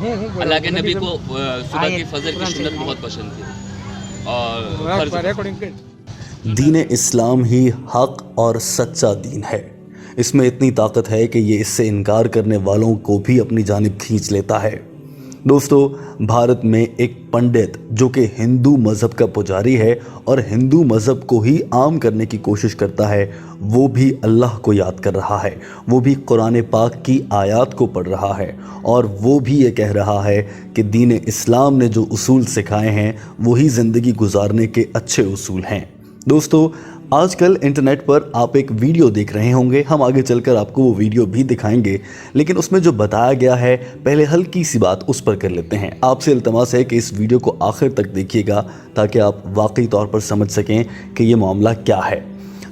अल्लाह के नबी को सुबह की फजर की सुन्नत बहुत पसंद थी और दीन इस्लाम ही हक और सच्चा दीन है। इसमें इतनी ताकत है कि ये इससे इनकार करने वालों को भी अपनी जानिब खींच लेता है। दोस्तों, भारत में एक पंडित जो कि हिंदू मज़हब का पुजारी है और हिंदू मज़हब को ही आम करने की कोशिश करता है, वो भी अल्लाह को याद कर रहा है, वो भी कुरान पाक की आयत को पढ़ रहा है और वो भी ये कह रहा है कि दीन इस्लाम ने जो उसूल सिखाए हैं वही ज़िंदगी गुजारने के अच्छे उसूल हैं। दोस्तों, आजकल इंटरनेट पर आप एक वीडियो देख रहे होंगे, हम आगे चलकर आपको वो वीडियो भी दिखाएंगे, लेकिन उसमें जो बताया गया है पहले हल्की सी बात उस पर कर लेते हैं। आपसे इल्तमास है कि इस वीडियो को आखिर तक देखिएगा ताकि आप वाकई तौर पर समझ सकें कि ये मामला क्या है।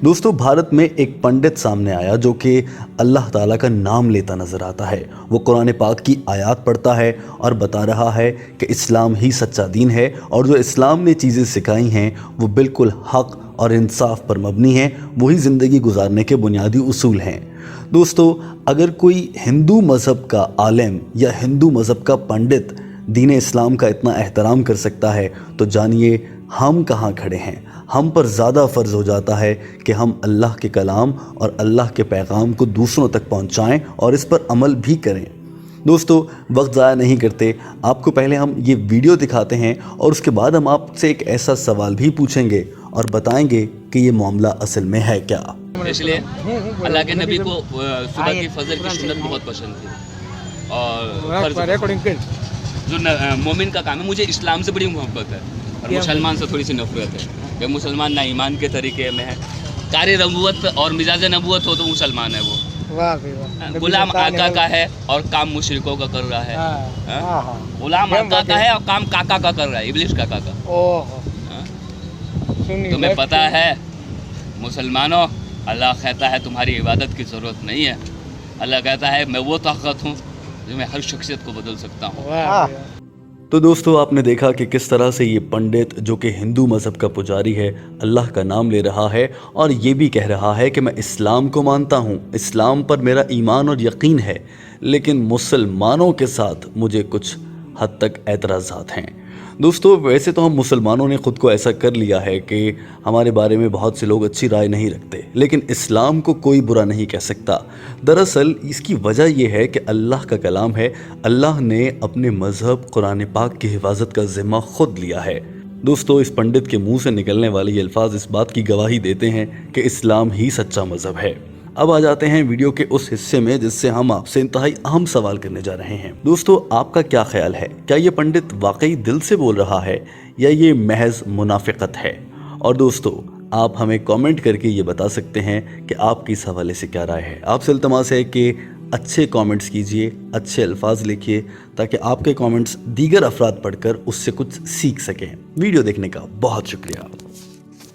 दोस्तों, भारत में एक पंडित सामने आया जो कि अल्लाह ताला का नाम लेता नज़र आता है। वो कुरान पाक की आयत पढ़ता है और बता रहा है कि इस्लाम ही सच्चा दीन है और जो इस्लाम ने चीज़ें सिखाई हैं वो बिल्कुल हक़ और इंसाफ पर मबनी है, वही ज़िंदगी गुजारने के बुनियादी उसूल हैं। दोस्तों, अगर कोई हिंदू मज़हब का आलिम या हिंदू मज़हब का पंडित दीन इस्लाम का इतना एहतराम कर सकता है तो जानिए हम कहाँ खड़े हैं। हम पर ज़्यादा फ़र्ज़ हो जाता है कि हम अल्लाह के कलाम और अल्लाह के पैगाम को दूसरों तक पहुँचाएँ और इस पर अमल भी करें। दोस्तों, वक्त ज़ाया नहीं करते, आपको पहले हम ये वीडियो दिखाते हैं और उसके बाद हम आपसे एक ऐसा सवाल भी पूछेंगे और बताएंगे कि ये मामला असल में है क्या। इसलिए अल्लाह के नबी को सुबह की फजर की सुन्नत बहुत पसंद थी और जो मोमिन का काम है, मुझे इस्लाम से बड़ी मोहब्बत है और मुसलमान से थोड़ी सी नफरत है कि मुसलमान ना ईमान के तरीके में है, कारी नबूवत और मिजाज नबूवत हो तो मुसलमान है, वो गुलाम आका का है और काम मुशरिकों का कर रहा है। गुलाम आका का है और काम काका का कर रहा है, इब्लिस काका का। तुम्हें पता है मुसलमानों, अल्लाह कहता है तुम्हारी इबादत की ज़रूरत नहीं है। अल्लाह कहता है मैं वो ताकत हूँ जो मैं हर शख्सियत को बदल सकता हूँ। तो दोस्तों, आपने देखा कि किस तरह से ये पंडित जो कि हिंदू मज़हब का पुजारी है अल्लाह का नाम ले रहा है और ये भी कह रहा है कि मैं इस्लाम को मानता हूँ, इस्लाम पर मेरा ईमान और यकीन है, लेकिन मुसलमानों के साथ मुझे कुछ हद तक एतराज़ात हैं। दोस्तों, वैसे तो हम मुसलमानों ने ख़ुद को ऐसा कर लिया है कि हमारे बारे में बहुत से लोग अच्छी राय नहीं रखते, लेकिन इस्लाम को कोई बुरा नहीं कह सकता। दरअसल इसकी वजह यह है कि अल्लाह का कलाम है, अल्लाह ने अपने मज़हब कुरान पाक की हिफाजत का ज़िम्मा ख़ुद लिया है। दोस्तों, इस पंडित के मुंह से निकलने वाले ये अल्फाज इस बात की गवाही देते हैं कि इस्लाम ही सच्चा मज़हब है। अब आ जाते हैं वीडियो के उस हिस्से में जिससे हम आपसे इंतहाई अहम सवाल करने जा रहे हैं। दोस्तों, आपका क्या ख्याल है? क्या ये पंडित वाकई दिल से बोल रहा है या ये महज मुनाफिकत है? और दोस्तों, आप हमें कमेंट करके ये बता सकते हैं कि आपकी इस हवाले से क्या राय है। आपसे इल्तमास है कि अच्छे कमेंट्स कीजिए, अच्छे अल्फाज लिखिए ताकि आपके कमेंट्स दीगर अफराद पढ़कर उससे कुछ सीख सकें। वीडियो देखने का बहुत शुक्रिया।